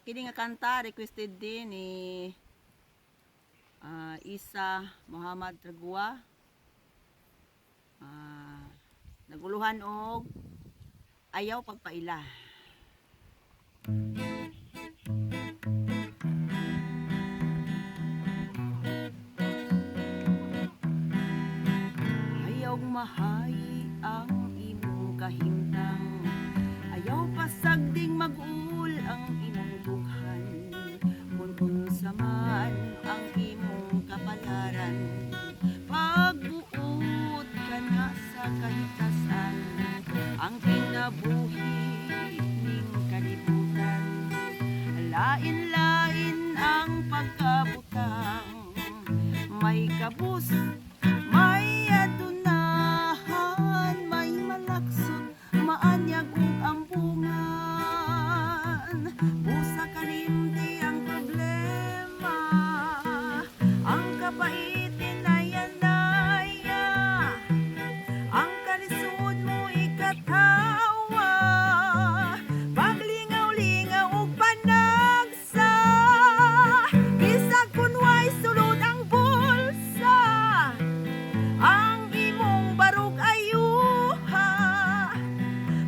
Kini nga kanta requested din ni Isa Muhammad Tragua. Naguluhan og ayaw pagpaila. Ayaw mahay ang imong kahimtang, ayaw pasagding mag-ul ang imong dughan, kung unsa man ang imong kapalaran, pagbuot ka na sa kahitasan, ang kinabuhi ning kalibutan, lain-lain ang pagkabutang, may kabus, may adunahan, may malaksot, maanyag ug ambungan. Busa kalimti ang problema, ang kapaitin ay anaya, ang kalisod mo ikatawa, paglingaw-lingaw ug panagsa, bisag kun way sulod ang bulsa, ang imong barog ayuha,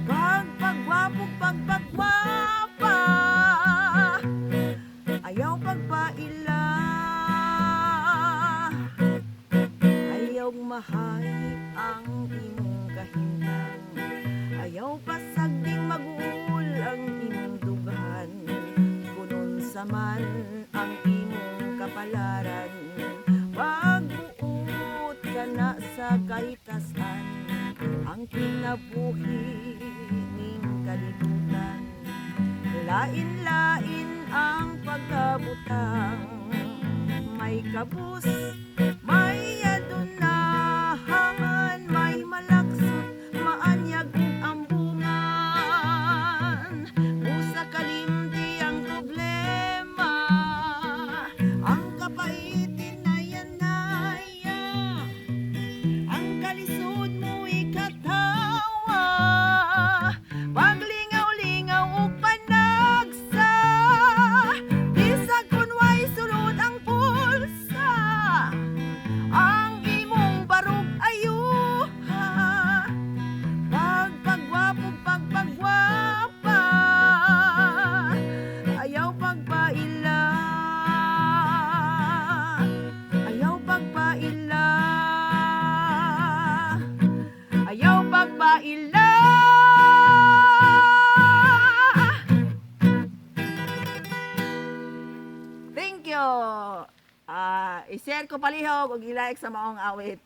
pagpagwapog pagpagwapa, ayaw pagpaila, ayaw mahay ang imong kahimtang, ayaw pasagding mag-uul ang imong dughan, kung unsa man ang imong kapalaran, pagbuot ka na sa kahitasan, ang kinabuhi ning kalibutan, lain-lain ang pagkabutang, may kabus, may adunahan, may malaksot, maanyag ug ambungan. Busa kalimti ang problema, ang kapaitin ay anaya, ang kalisod mo ikatawa, paglingaw-lingaw ug panagsa, bisag kun way sulod ang pulsa, ang imong barog ayuha, pagpagwapog pagpagwapa, ayaw pagpaila, ayaw pagpaila, ayaw pagpaila. Thank you. I-share ko palihog ug i-like sa maong awit.